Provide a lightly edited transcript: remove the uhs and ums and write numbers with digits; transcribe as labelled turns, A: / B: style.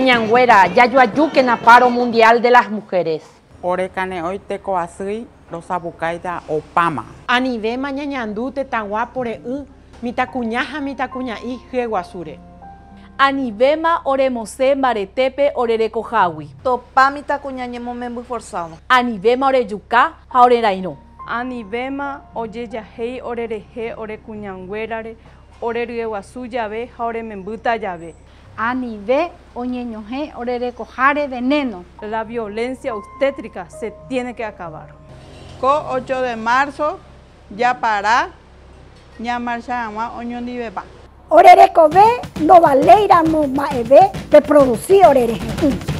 A: Ñangüera, Yayuayuque en paro mundial de las mujeres.
B: Orecane hoy teco así, Rosa Bucaida Opama.
A: Anive mañañandú tetagua por mitacuñaja mitacuñaí jeguasure.
C: Anivema oremose maretepe orerekojawi.
D: Topa mitacuñañemo membu forzado.
C: Anivema oreyuka ha oreraino.
E: Anivema oyeyahei orereje orekuñanguérare oreryeguasu llave ha oremembyta llave.
F: Anive oñeñoje orerekojare veneno.
E: La violencia obstétrica se tiene que acabar.
G: Co 8 de marzo ya para ñamarchama oñondivepa.
H: Orerekove no valeira no maeve de producir orereje.